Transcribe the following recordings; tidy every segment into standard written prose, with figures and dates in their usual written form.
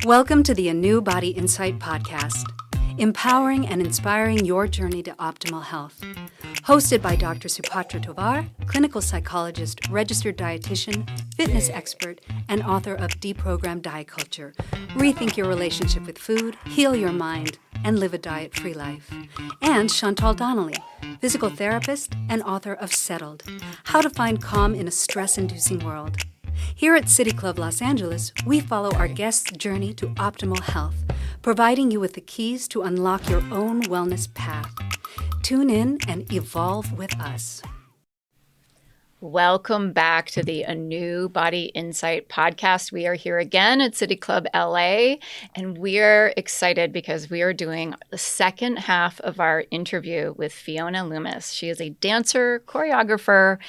Welcome to the ANEW Insight podcast, empowering and inspiring your journey to optimal health. Hosted by Dr. Supatra Tovar, clinical psychologist, registered dietitian, fitness expert, and author of Deprogrammed Diet Culture. Rethink your relationship with food, heal your mind, and live a diet-free life. And Chantal Donnelly, physical therapist and author of Settled, How to Find Calm in a Stress-Inducing World. Here at City Club Los Angeles, we follow our guests' journey to optimal health, providing you with the keys to unlock your own wellness path. Tune in and evolve with us. Welcome back to the ANEW Insight podcast. We are here again at City Club LA, and we're excited because we are doing the second half of our interview with Fiona Loomis. She is a dancer, choreographer,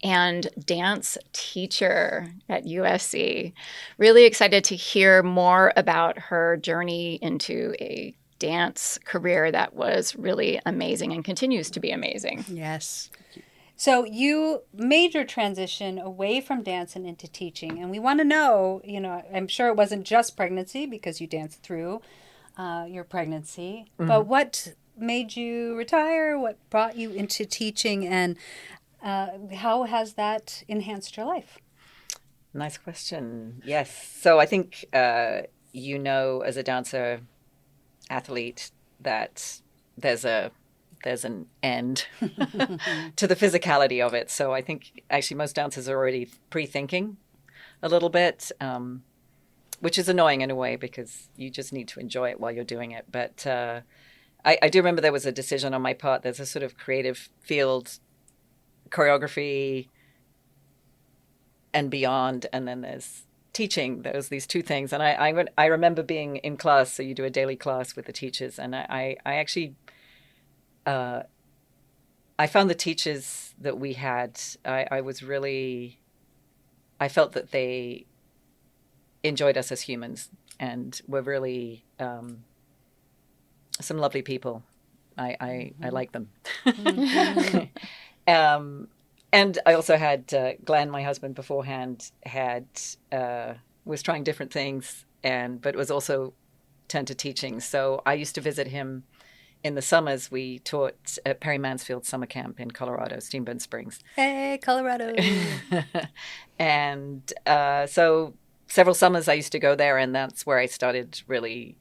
and dance teacher at USC. Really excited to hear more about her journey into a dance career that was really amazing and continues to be amazing. Yes. So you made your transition away from dance and into teaching. And we want to know, I'm sure it wasn't just pregnancy because you danced through your pregnancy, but what made you retire? What brought you into teaching, and how has that enhanced your life? Nice question. Yes. So I think, as a dancer, athlete, that there's an end to the physicality of it. So I think actually most dancers are already pre-thinking a little bit, which is annoying in a way because you just need to enjoy it while you're doing it. But I do remember there was a decision on my part. There's a sort of creative field, choreography and beyond, and then there's teaching. There's these two things. And I remember being in class, so you do a daily class with the teachers, and I actually... I found the teachers that we had, I felt that they enjoyed us as humans and were really some lovely people. I like them. And I also had Glenn, my husband beforehand, was trying different things, but was also turned to teaching. So I used to visit him. In the summers, we taught at Perry Mansfield Summer Camp in Colorado, Steamboat Springs. Hey, Colorado. And so several summers I used to go there, and that's where I started really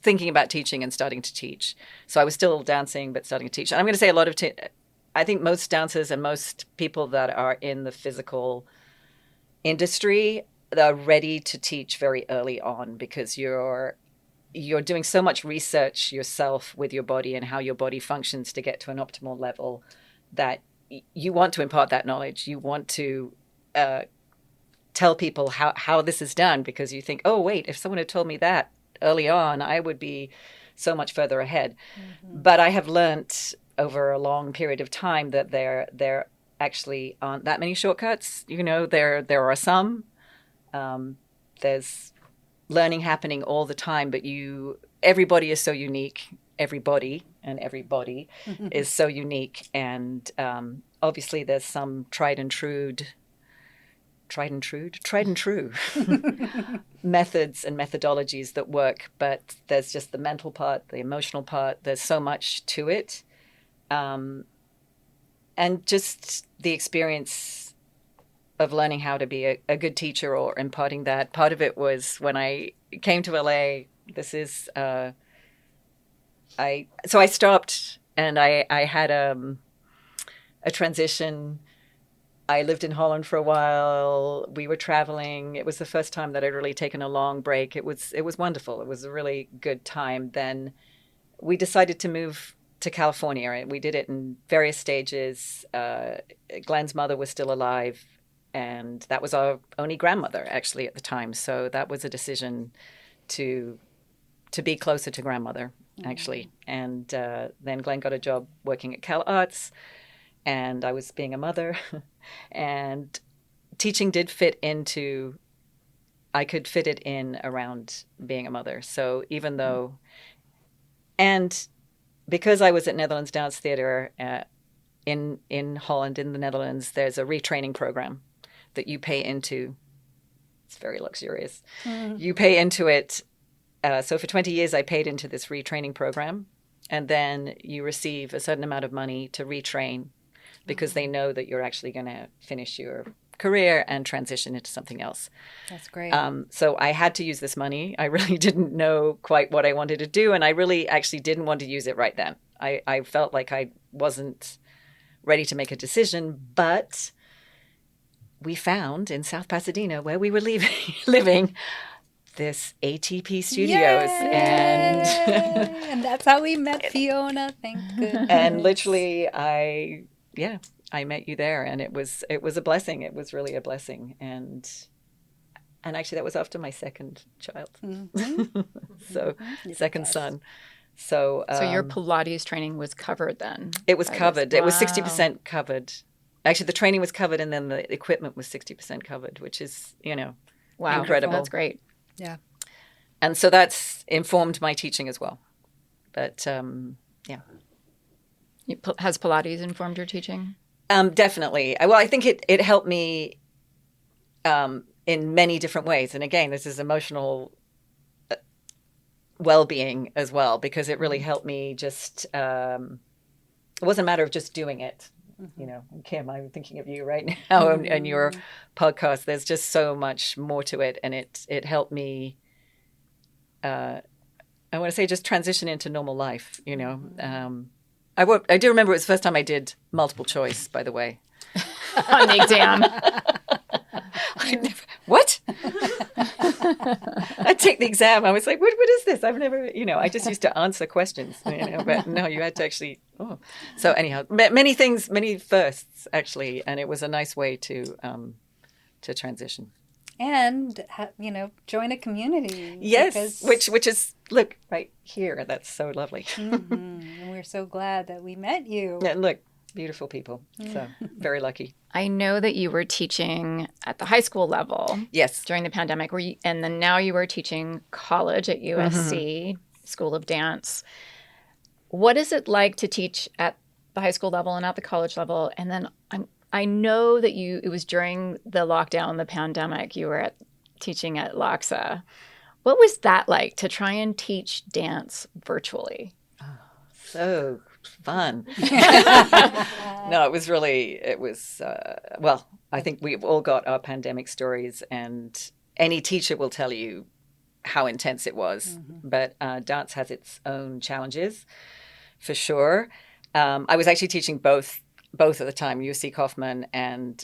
thinking about teaching and starting to teach. So I was still dancing, but starting to teach. And I'm going to say I think most dancers and most people that are in the physical industry are ready to teach very early on because you're doing so much research yourself with your body and how your body functions to get to an optimal level that you want to impart that knowledge. You want to tell people how this is done because you think, oh, wait, if someone had told me that early on, I would be so much further ahead. Mm-hmm. But I have learned over a long period of time that there actually aren't that many shortcuts. There are some. There's learning happening all the time, but everybody is so unique. Everybody is so unique, and obviously there's some tried and true methods and methodologies that work, but there's just the mental part, the emotional part. There's so much to it, and just the experience of learning how to be a good teacher or imparting that. Part of it was when I came to LA. This is I stopped and I had a transition. I lived in Holland for a while. We were traveling. It was the first time that I'd really taken a long break. It was wonderful. It was a really good time. Then we decided to move to California, and we did it in various stages. Glenn's mother was still alive. And that was our only grandmother, actually, at the time. So that was a decision to be closer to grandmother, actually. And then Glenn got a job working at Cal Arts, and I was being a mother. And teaching did fit into, I could fit it in around being a mother. So even though, and because I was at Netherlands Dance Theater in Holland, in the Netherlands, there's a retraining program that you pay into It's very luxurious. You pay into it. So for 20 years, I paid into this retraining program. And then you receive a certain amount of money to retrain because they know that you're actually going to finish your career and transition into something else. That's great. So I had to use this money. I really didn't know quite what I wanted to do. And I really actually didn't want to use it right then. I felt like I wasn't ready to make a decision. But we found in South Pasadena, where we were living, this ATP Studios. And that's how we met Fiona. Thank goodness. And literally, I met you there, and it was a blessing. It was really a blessing, and actually, that was after my second child, so second son. So your Pilates training was covered then? It was covered. It was 60% covered. Actually, the training was covered, and then the equipment was 60% covered, which is incredible. That's great. Yeah. And so that's informed my teaching as well. But Has Pilates informed your teaching? Definitely. Well, I think it helped me in many different ways. And again, this is emotional well-being as well, because it really helped me just, it wasn't a matter of just doing it. Kim, I'm thinking of you right now and your podcast. There's just so much more to it. And it helped me, I want to say, just transition into normal life, I do remember it was the first time I did multiple choice, by the way. On the exam. What? I'd take the exam. I was like, what is this? I've never, I just used to answer questions, but no, you had to actually, So anyhow, many things, many firsts, actually, and it was a nice way to transition. And, join a community. Yes, which is, look, right here. That's so lovely. And we're so glad that we met you. Yeah, look, beautiful people. So very lucky. I know that you were teaching at the high school level. Yes. During the pandemic, and then now you are teaching college at USC, School of Dance. What is it like to teach at the high school level and at the college level? And then I know that it was during the lockdown, the pandemic, you were teaching at LACSA. What was that like to try and teach dance virtually? Oh, so fun. No, it was, well, I think we've all got our pandemic stories, and any teacher will tell you how intense it was. But dance has its own challenges, for sure. I was actually teaching both at the time, UC Kaufman and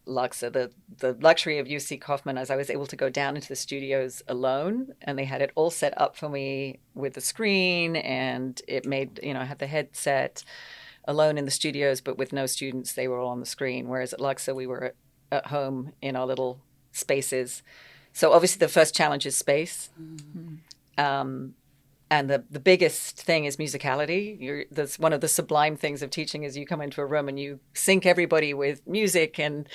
LACSA. The luxury of UC Kaufman is I was able to go down into the studios alone, and they had it all set up for me with the screen, and it made, I had the headset alone in the studios, but with no students. They were all on the screen, whereas at LACSA we were at home in our little spaces. So obviously the first challenge is space. And the biggest thing is musicality. That's one of the sublime things of teaching is you come into a room and you sync everybody with music, and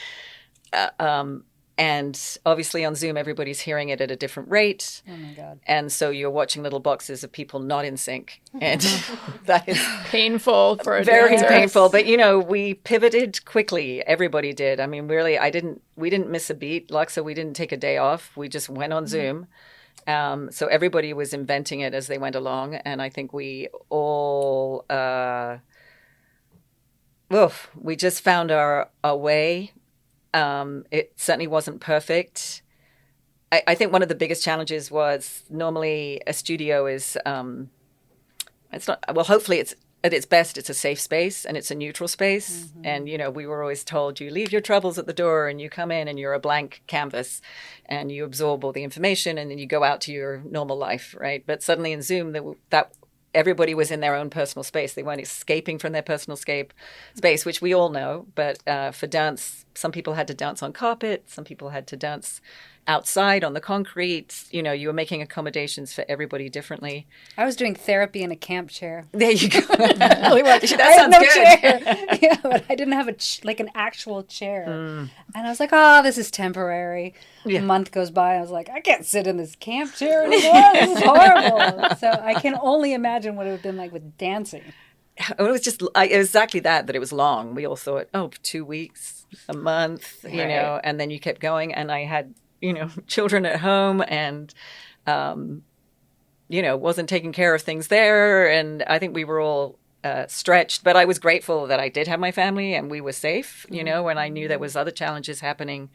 obviously on Zoom everybody's hearing it at a different rate. Oh my God! And so you're watching little boxes of people not in sync, and that is painful for a very dancer. Painful. But we pivoted quickly. Everybody did. I mean, really, we didn't miss a beat. LACSA, we didn't take a day off. We just went on Zoom. So everybody was inventing it as they went along, and I think we all, we just found our way. It certainly wasn't perfect. I think one of the biggest challenges was normally a studio is, it's not, well, hopefully it's, at its best, it's a safe space and it's a neutral space. And, we were always told you leave your troubles at the door and you come in and you're a blank canvas and you absorb all the information and then you go out to your normal life, right? But suddenly in Zoom, that everybody was in their own personal space. They weren't escaping from their personal space, which we all know. But for dance, some people had to dance on carpet. Some people had to dance outside on the concrete. You were making accommodations for everybody differently. I was doing therapy in a camp chair. There you go. That sounds no good. Chair. Yeah, but I didn't have an actual chair. And I was like, this is temporary. Yeah. A month goes by. I was like, I can't sit in this camp chair anymore. This is horrible. So I can only imagine what it would have been like with dancing. It was just exactly that it was long. We all thought, 2 weeks, a month, and then you kept going. And I had children at home and, wasn't taking care of things there. And I think we were all stretched, but I was grateful that I did have my family and we were safe, when I knew there was other challenges happening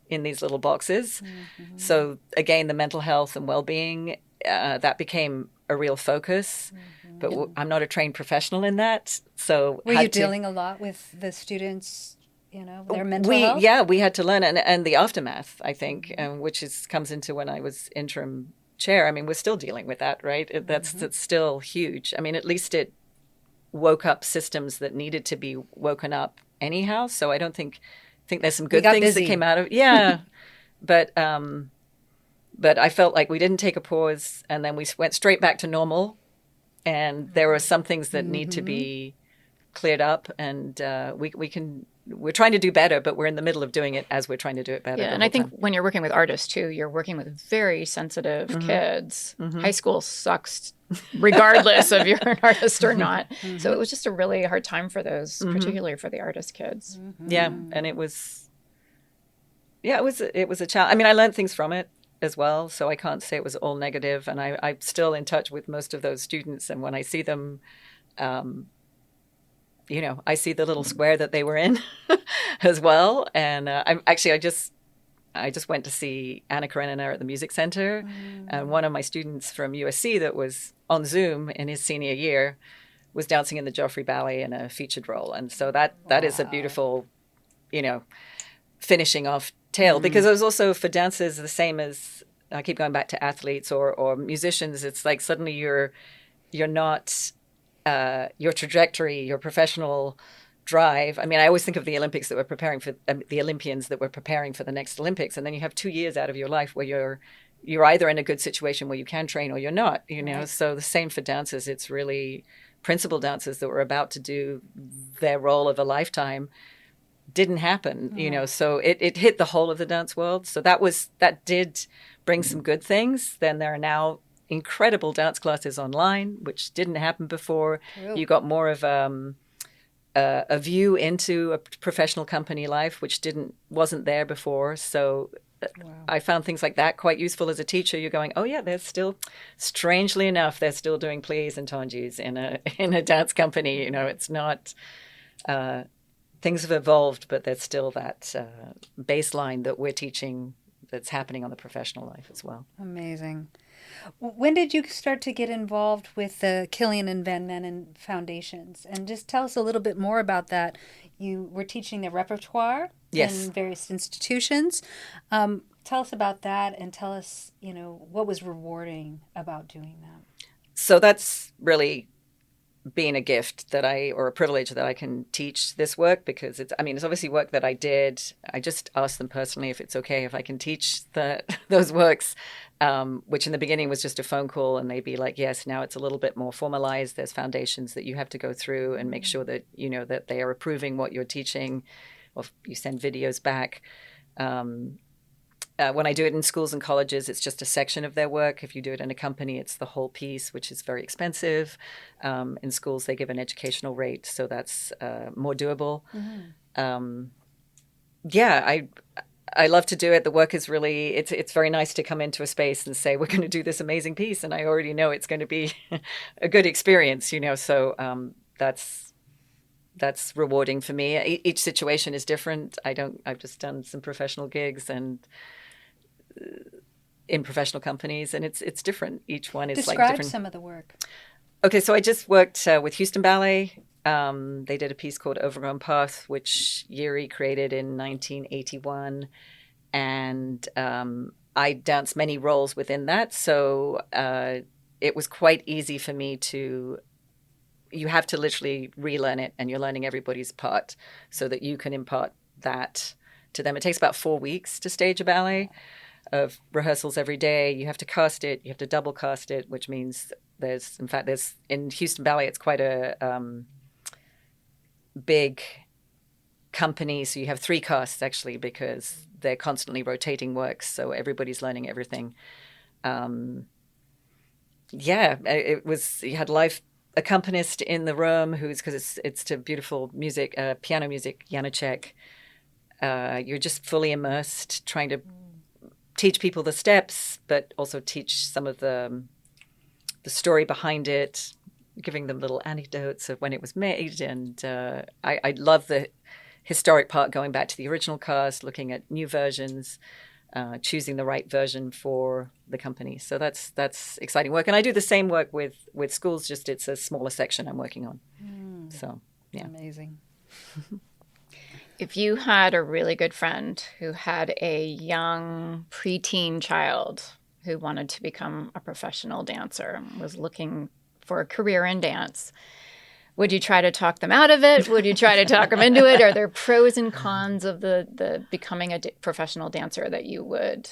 in these little boxes. Mm-hmm. So again, the mental health and well-being, that became a real focus. Mm-hmm. But I'm not a trained professional in that. So were you dealing a lot with the students, their mental health? Yeah, we had to learn, and the aftermath, I think, which comes into when I was interim chair. I mean, we're still dealing with that, right? That's still huge. I mean, at least it woke up systems that needed to be woken up anyhow. So I don't think there's some good things that came out of but I felt like we didn't take a pause, and then we went straight back to normal, and there are some things that need to be cleared up, and we're trying to do better, but we're in the middle of doing it as we're trying to do it better. Yeah, and I think when you're working with artists too, you're working with very sensitive kids. High school sucks regardless of you're an artist or not. So it was just a really hard time for those, particularly for the artist kids. Yeah, and it was a challenge. I mean, I learned things from it as well, so I can't say it was all negative, and I'm still in touch with most of those students, and when I see them, I see the little square that they were in as well. And I just went to see Anna Karenina at the Music Center. And one of my students from USC that was on Zoom in his senior year was dancing in the Joffrey Ballet in a featured role. And so that is a beautiful, finishing off tale, because it was also for dancers the same as, I keep going back to athletes or musicians. It's like suddenly you're not... your trajectory, your professional drive. I mean, I always think of the Olympics that were preparing for the Olympians that were preparing for the next Olympics, and then you have 2 years out of your life where you're either in a good situation where you can train or you're not. Right. So the same for dancers. It's really principal dancers that were about to do their role of a lifetime didn't happen. So it hit the whole of the dance world. So that did bring some good things. Then there are now incredible dance classes online, which didn't happen before. True. You got more of a view into a professional company life, which wasn't there before. So I found things like that quite useful as a teacher. You're going, oh yeah, there's still, strangely enough, they're still doing pliés and tangis in a dance company. It's not. Things have evolved, but there's still that baseline that we're teaching that's happening on the professional life as well. Amazing. When did you start to get involved with the Killian and Van Manen foundations? And just tell us a little bit more about that. You were teaching the repertoire in various institutions. Tell us about that, and tell us, what was rewarding about doing that. So that's really been a gift or a privilege that I can teach this work, because it's obviously work that I did. I just asked them personally if it's okay if I can teach those works, which in the beginning was just a phone call, and they'd be like, yes, now it's a little bit more formalized. There's foundations that you have to go through and make sure that, that they are approving what you're teaching, or you send videos back. When I do it in schools and colleges, it's just a section of their work. If you do it in a company, it's the whole piece, which is very expensive. In schools, they give an educational rate, so that's more doable. I love to do it. The work is really, it's very nice to come into a space and say, we're going to do this amazing piece, and I already know it's going to be a good experience, so that's rewarding for me. Each situation is different. I've just done some professional gigs and in professional companies, and it's different. Each one is Describe like different. Some of the work. Okay, so I just worked with Houston Ballet. They did a piece called Overgrown Path, which Yuri created in 1981, and I danced many roles within that. So it was quite easy for me you have to literally relearn it, and you're learning everybody's part so that you can impart that to them. It takes about 4 weeks to stage a ballet of rehearsals every day. You have to cast it. You have to double cast it, which means there's in Houston Ballet, it's quite a big company. So you have 3 casts actually, because they're constantly rotating works. So everybody's learning everything. It was, you had live accompanist in the room because it's to beautiful music, piano music, Janacek. You're just fully immersed, trying to teach people the steps, but also teach some of the story behind it, giving them little anecdotes of when it was made. And I love the historic part, going back to the original cast, looking at new versions, choosing the right version for the company. So that's exciting work. And I do the same work with schools, just it's a smaller section I'm working on. So, yeah. Amazing. If you had a really good friend who had a young preteen child who wanted to become a professional dancer, was looking for a career in dance, would you try to talk them out of it? Would you try to talk them into it? Are there pros and cons of the becoming a professional dancer that you would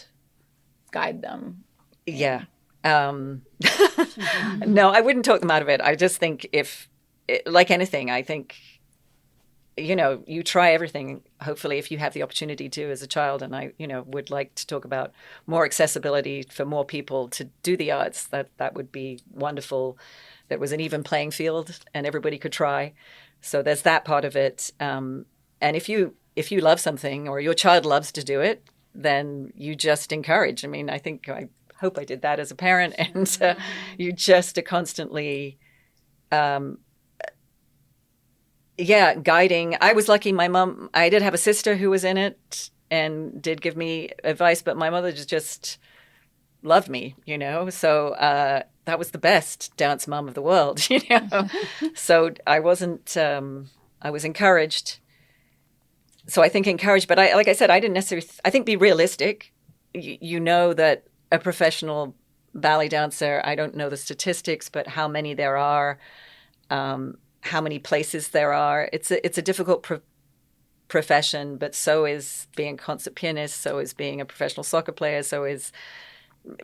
guide them? Yeah. No, I wouldn't talk them out of it. I just think like anything, I think, you try everything, hopefully, if you have the opportunity to as a child. And I, would like to talk about more accessibility for more people to do the arts. That would be wonderful. That was an even playing field and everybody could try. So there's that part of it. And if you love something or your child loves to do it, then you just encourage. I mean, I hope I did that as a parent. And you just are constantly... guiding. I was lucky. My mom, I did have a sister who was in it and did give me advice, but my mother just loved me, So that was the best dance mom of the world, So I wasn't, I was encouraged. So I think encouraged, but like I said, I didn't necessarily, I think be realistic. You know that a professional ballet dancer, I don't know the statistics, but how many there are, how many places there are. It's a difficult profession, but so is being a concert pianist, so is being a professional soccer player, so is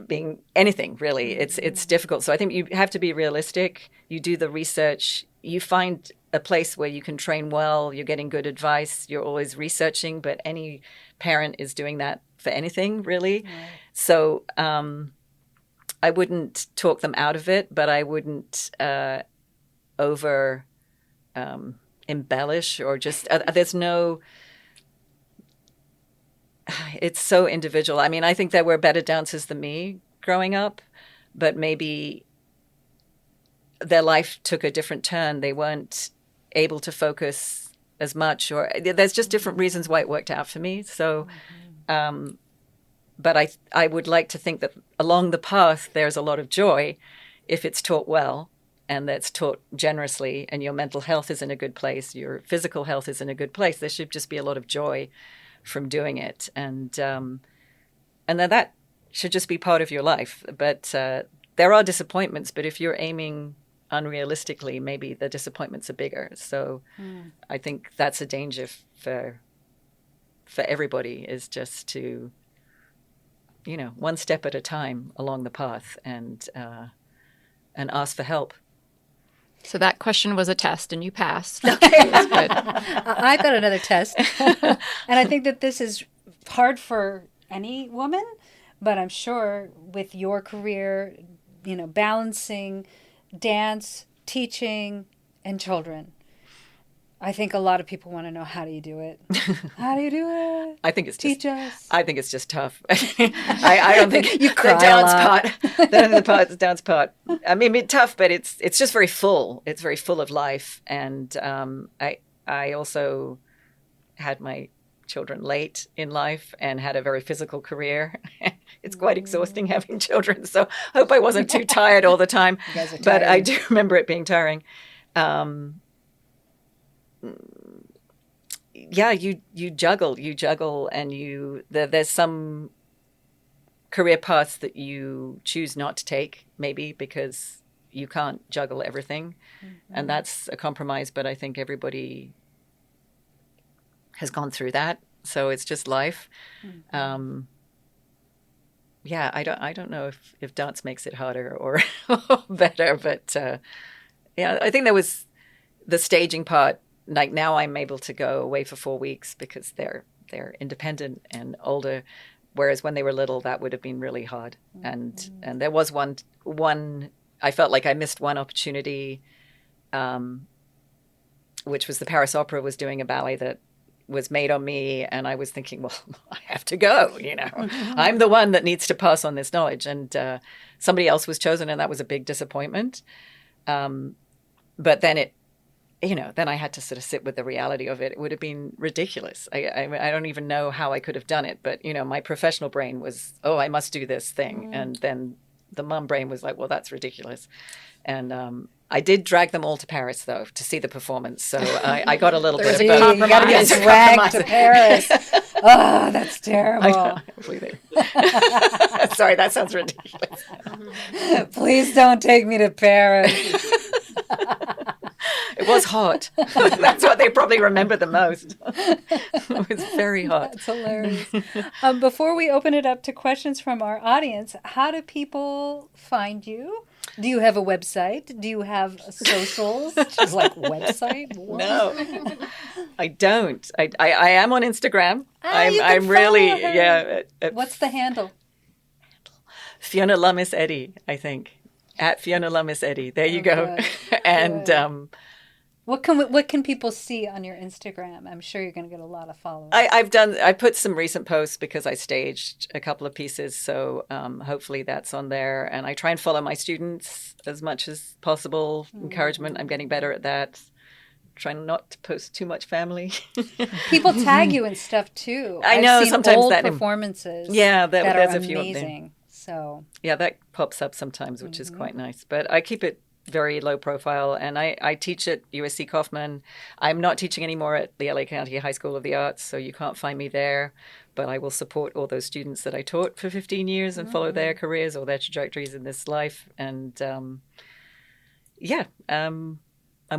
being anything, really. It's difficult. So I think you have to be realistic. You do the research. You find a place where you can train well. You're getting good advice. You're always researching, but any parent is doing that for anything, really. Right. So I wouldn't talk them out of it, but I wouldn't... over embellish or just there's no, it's so individual. I mean, I think there were better dancers than me growing up, but maybe their life took a different turn. They weren't able to focus as much, or there's just different reasons why it worked out for me. So but I would like to think that along the path there's a lot of joy if it's taught well. And that's taught generously, and your mental health is in a good place, your physical health is in a good place. There should just be a lot of joy from doing it. And then that should just be part of your life. But there are disappointments, but if you're aiming unrealistically, maybe the disappointments are bigger. So I think that's a danger for everybody, is just to, one step at a time along the path and ask for help. So that question was a test, and you passed. Okay. That's good. I got another test. And I think that this is hard for any woman, but I'm sure with your career, balancing dance, teaching, and children, I think a lot of people want to know, how do you do it? How do you do it? I think it's Teach us. I think it's just tough. I don't think you cry the dance part. The dance part. I mean, it's tough, but it's just very full. It's very full of life, and I also had my children late in life and had a very physical career. It's quite exhausting having children. So I hope I wasn't too tired all the time. You guys are tired. But I do remember it being tiring. Yeah, you juggle, and there's some career paths that you choose not to take, maybe because you can't juggle everything, and that's a compromise. But I think everybody has gone through that, so it's just life. Yeah, I don't know if dance makes it harder or better, but yeah, I think there was the staging part. Like now I'm able to go away for 4 weeks because they're independent and older, whereas when they were little, that would have been really hard. And there was one I felt like I missed one opportunity, which was the Paris Opera was doing a ballet that was made on me, and I was thinking, well, I have to go, I'm the one that needs to pass on this knowledge. And somebody else was chosen, and that was a big disappointment. But then then I had to sort of sit with the reality of it. It would have been ridiculous. I don't even know how I could have done it. But, my professional brain was, oh, I must do this thing. And then the mum brain was like, well, that's ridiculous. And I did drag them all to Paris, though, to see the performance. So I got a little bit of both. You got to get dragged to Paris. Oh, that's terrible. Sorry, that sounds ridiculous. Please don't take me to Paris. It was hot. That's what they probably remember the most. It was very hot. That's hilarious. Before we open it up to questions from our audience, how do people find you? Do you have a website? Do you have socials? She's like, website? What? No, I don't. I am on Instagram. You can I'm really, follow her. yeah. What's the handle? Fiona Lummis Eddy, I think. At Fiona Lummis Eddy. There you go. Good. And Good. What can people see on your Instagram? I'm sure you're going to get a lot of followers. I put some recent posts because I staged a couple of pieces, so hopefully that's on there. And I try and follow my students as much as possible. Encouragement, I'm getting better at that. Trying not to post too much family. People tag you and stuff too. I know, I've seen sometimes old that performances. Yeah, that there's are a few amazing. of them. So yeah, that pops up sometimes, which is quite nice. But I keep it very low profile, and I teach at USC Kaufman. I'm not teaching anymore at the LA County High School of the Arts, so you can't find me there. But I will support all those students that I taught for 15 years and follow their careers or their trajectories in this life. And I'm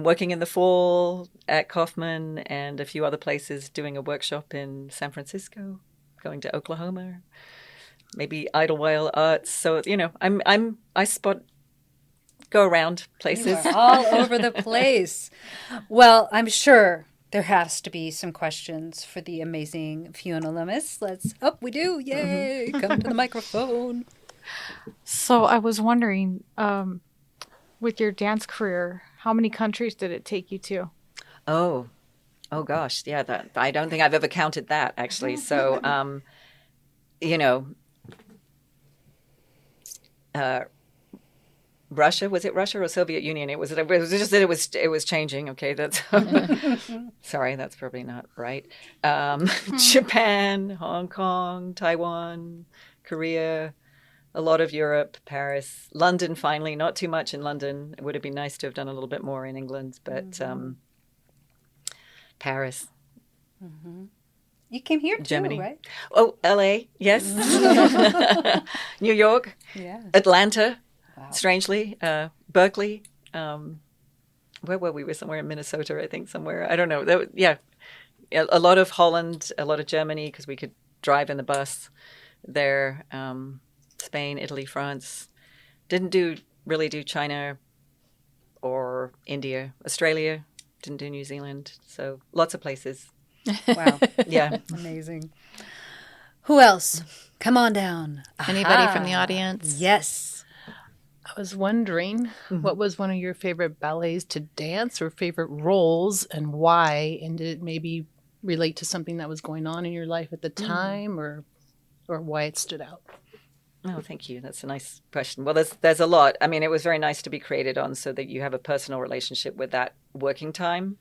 working in the fall at Kaufman and a few other places, doing a workshop in San Francisco, going to Oklahoma, maybe Idlewild Arts. So, go around places. you are all over the place. Well, I'm sure there has to be some questions for the amazing Fiona Lummis. We do. Yay. Come to the microphone. So I was wondering, with your dance career, how many countries did it take you to? Oh gosh. Yeah. I don't think I've ever counted that, actually. So, Russia, was it Russia or Soviet Union? It was just that it was changing. Okay, that's sorry, that's probably not right. Japan, Hong Kong, Taiwan, Korea, a lot of Europe, Paris, London. Finally, not too much in London. It would have been nice to have done a little bit more in England, but Paris. Mm-hmm. You came here too, Germany. right? Oh, LA, yes. New York, Yeah. Atlanta. Wow. Strangely, Berkeley, where were we? We were somewhere in Minnesota, I think, somewhere. I don't know. A lot of Holland, a lot of Germany, because we could drive in the bus there. Spain, Italy, France. Didn't really do China or India. Australia, didn't do New Zealand. So lots of places. Wow. Yeah. Amazing. Who else? Come on down. Anybody from the audience? Yes. I was wondering, what was one of your favorite ballets to dance or favorite roles and why? And did it maybe relate to something that was going on in your life at the time or why it stood out? Oh, thank you. That's a nice question. Well, there's a lot. I mean, it was very nice to be created on so that you have a personal relationship with that working time.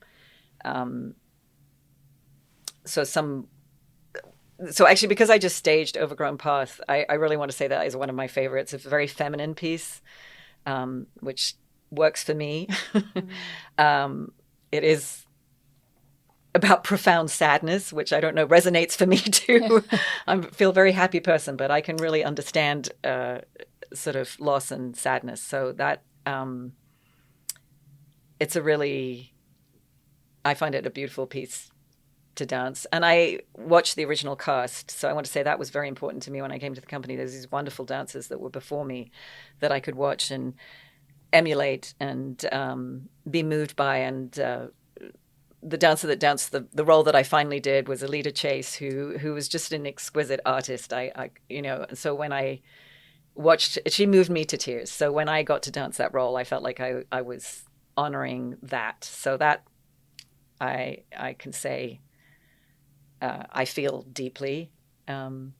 So actually, because I just staged Overgrown Path, I really want to say that is one of my favorites. It's a very feminine piece, which works for me. It is about profound sadness, which I don't know resonates for me too. I feel a very happy person, but I can really understand sort of loss and sadness. So that I find it a beautiful piece to dance. And I watched the original cast. So I want to say that was very important to me when I came to the company. There's these wonderful dancers that were before me that I could watch and emulate and be moved by. And the dancer that danced the role that I finally did was Alida Chase, who was just an exquisite artist. So when I watched, she moved me to tears. So when I got to dance that role, I felt like I was honoring that. So that I can say I feel deeply. And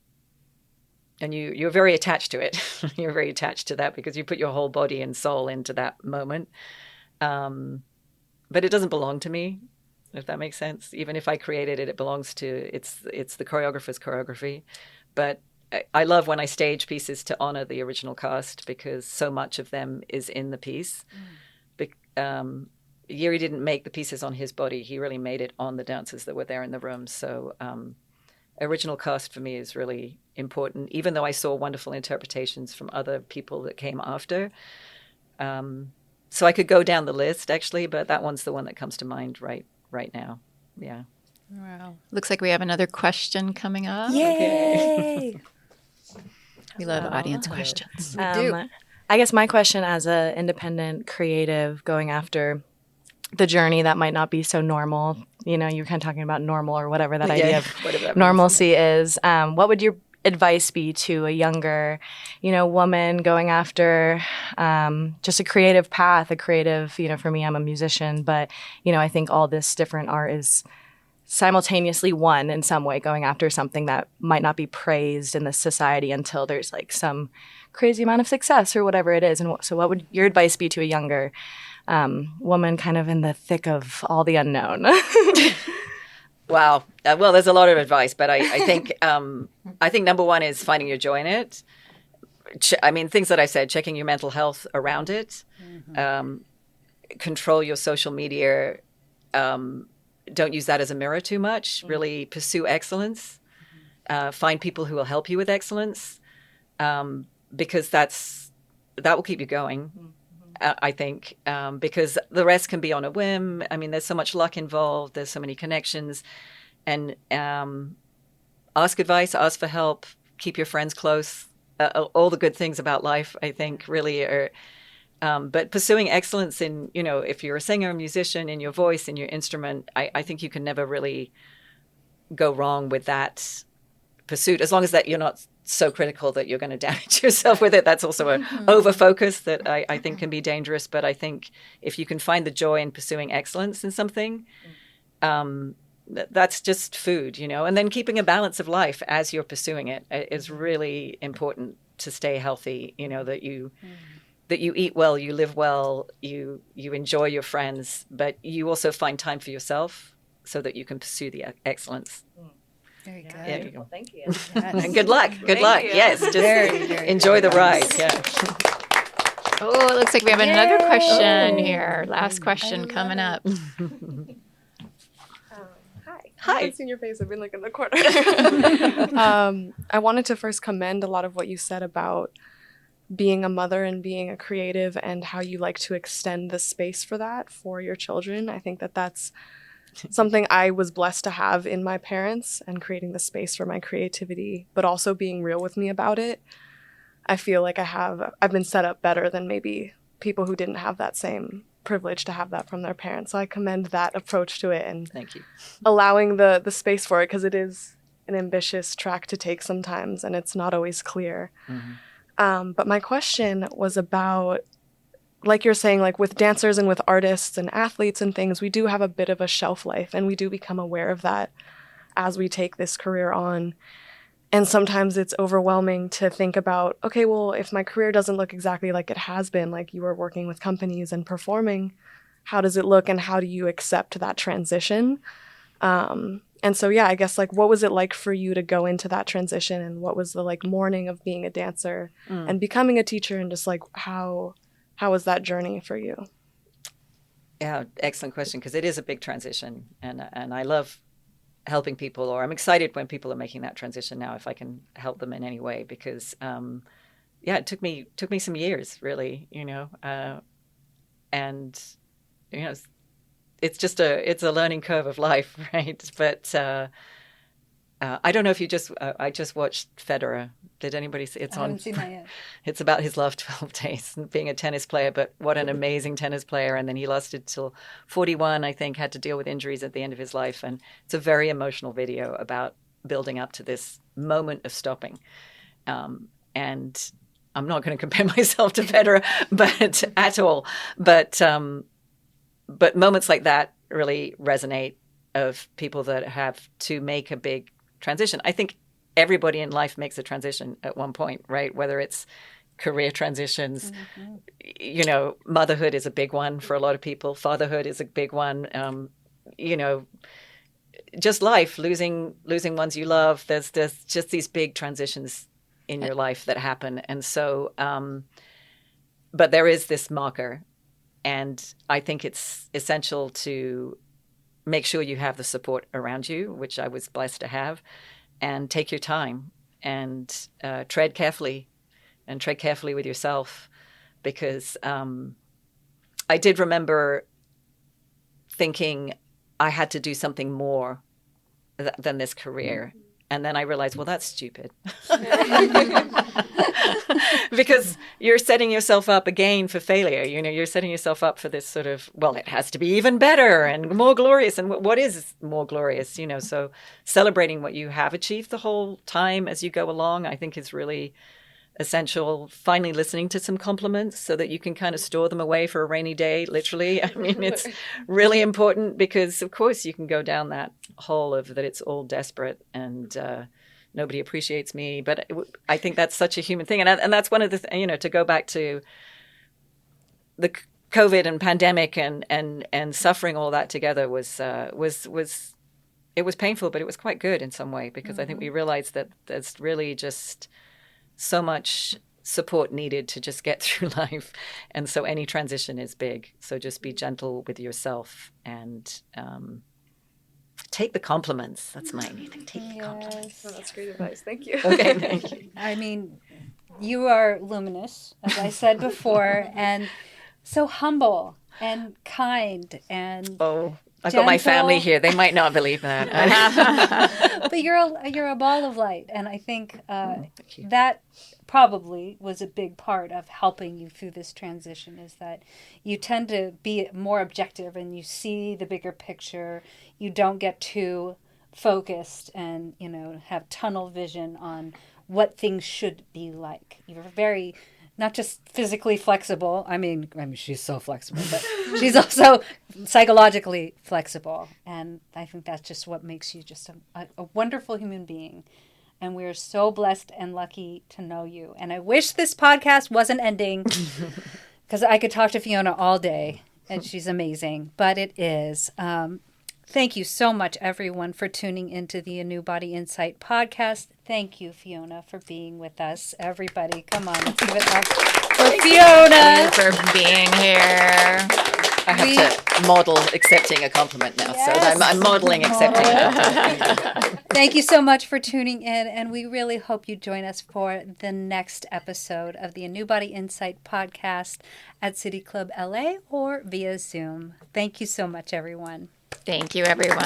you're very attached to it. You're very attached to that because you put your whole body and soul into that moment. But it doesn't belong to me, if that makes sense. Even if I created it, it belongs to, it's the choreographer's choreography. But I love when I stage pieces to honor the original cast because so much of them is in the piece. Yuri didn't make the pieces on his body. He really made it on the dancers that were there in the room. So original cast for me is really important, even though I saw wonderful interpretations from other people that came after. So I could go down the list, actually, but that one's the one that comes to mind right now. Yeah. Wow. Looks like we have another question coming up. Yay! We love audience questions. We do. I guess my question as an independent creative going after the journey that might not be so normal, you know, you're kind of talking about normal or whatever that idea of normalcy is. What would your advice be to a younger, you know, woman going after just a creative path, a creative, you know, for me, I'm a musician, but, you know, I think all this different art is simultaneously one in some way, going after something that might not be praised in the society until there's like some crazy amount of success or whatever it is. And so what would your advice be to a younger woman kind of in the thick of all the unknown? Wow. Well, there's a lot of advice, but I think number one is finding your joy in it. Things that I said, checking your mental health around it, control your social media. Don't use that as a mirror too much. Really pursue excellence. Find people who will help you with excellence, because that will keep you going. I think, because the rest can be on a whim. I mean, there's so much luck involved. There's so many connections. And ask advice, ask for help, keep your friends close. All the good things about life, I think, really are. But pursuing excellence in, you know, if you're a singer, a musician, in your voice, in your instrument, I think you can never really go wrong with that pursuit, as long as that you're not so critical that you're going to damage yourself with it. That's also an over-focus that I think can be dangerous. But I think if you can find the joy in pursuing excellence in something, that's just food, you know. And then keeping a balance of life as you're pursuing it is really important to stay healthy, you know, that you eat well, you live well, you enjoy your friends, but you also find time for yourself so that you can pursue the excellence. Very good. There you go. Well, thank you. Yes. And good luck. Good luck. you. Yes. Just Very enjoy the ride. Yeah. Oh, it looks like we have another question here. Last question coming up. Hi. Hi. I haven't seen your face. I've been in the corner. I wanted to first commend a lot of what you said about being a mother and being a creative and how you like to extend the space for that for your children. I think that that's something I was blessed to have in my parents and creating the space for my creativity, but also being real with me about it. I feel like I've been set up better than maybe people who didn't have that same privilege to have that from their parents. So I commend that approach to it and Thank you. allowing the space for it, because it is an ambitious track to take sometimes and it's not always clear. But my question was about, like you're saying, like with dancers and with artists and athletes and things, we do have a bit of a shelf life and we do become aware of that as we take this career on. And sometimes it's overwhelming to think about, okay, well, if my career doesn't look exactly like it has been, like you were working with companies and performing, how does it look and how do you accept that transition? And so, yeah, I guess like what was it like for you to go into that transition and what was the like mourning of being a dancer and becoming a teacher and just like how was that journey for you? Yeah, excellent question, because it is a big transition, and I love helping people, or I'm excited when people are making that transition now, if I can help them in any way, because it took me some years, really, you know, and you know, it's a learning curve of life, right? But I don't know if you I just watched Federer. Did anybody see? It's I haven't seen that yet. It's about his last 12 days and being a tennis player, but what an amazing tennis player. And then he lasted till 41, I think, had to deal with injuries at the end of his life. And it's a very emotional video about building up to this moment of stopping. And I'm not going to compare myself to Federer, but at all. But moments like that really resonate of people that have to make a big transition. I think everybody in life makes a transition at one point, right? Whether it's career transitions, you know, motherhood is a big one for a lot of people. Fatherhood is a big one. You know, just life, losing ones you love. There's just these big transitions in your life that happen. And so, but there is this marker. And I think it's essential to make sure you have the support around you, which I was blessed to have, and take your time and tread carefully with yourself, because I did remember thinking I had to do something more than this career. And then I realized, well, that's stupid. Because you're setting yourself up again for failure. You know, you're setting yourself up for this sort of, well, it has to be even better and more glorious. And what is more glorious? You know, so celebrating what you have achieved the whole time as you go along, I think is really essential. Finally listening to some compliments so that you can kind of store them away for a rainy day, literally. I mean, it's really important, because of course you can go down that hole of that it's all desperate and nobody appreciates me. But I think that's such a human thing. And that's one of the, you know, to go back to the COVID and pandemic and suffering all that together was it was painful, but it was quite good in some way, because I think we realized that there's really just so much support needed to just get through life. And so any transition is big. So just be gentle with yourself and take the compliments. That's my only thing. Take the compliments. Oh, that's great advice. Thank you. Okay, thank you. I mean, you are luminous, as I said before, and so humble and kind and I've got my family here. They might not believe that. But you're a ball of light, and I think that probably was a big part of helping you through this transition, is that you tend to be more objective and you see the bigger picture. You don't get too focused and, you know, have tunnel vision on what things should be like. You're very, not just physically flexible. I mean, she's so flexible, but she's also psychologically flexible. And I think that's just what makes you just a wonderful human being. And we're so blessed and lucky to know you. And I wish this podcast wasn't ending, because I could talk to Fiona all day, and she's amazing. But it is. Thank you so much, everyone, for tuning into the ANEW Body Insight podcast. Thank you, Fiona, for being with us. Everybody, come on, let's give it up for Fiona. Thank you for being here. I have to model accepting a compliment now. Yes. So I'm modeling accepting a compliment. Thank you so much for tuning in, and we really hope you join us for the next episode of the ANEW Body Insight podcast at City Club LA or via Zoom. Thank you so much, everyone. Thank you, everyone.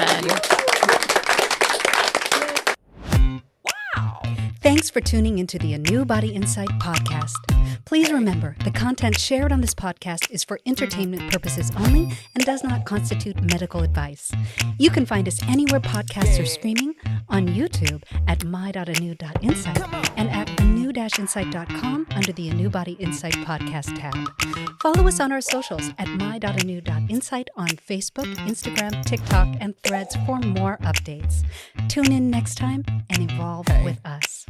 Wow. Thanks for tuning into the ANEW Body Insight podcast. Please remember, the content shared on this podcast is for entertainment purposes only and does not constitute medical advice. You can find us anywhere podcasts are streaming, on YouTube at my.anew.insight and at anew-insight.com under the ANEW Body Insight podcast tab. Follow us on our socials at my.anew.insight on Facebook, Instagram, TikTok, and Threads for more updates. Tune in next time and evolve with us.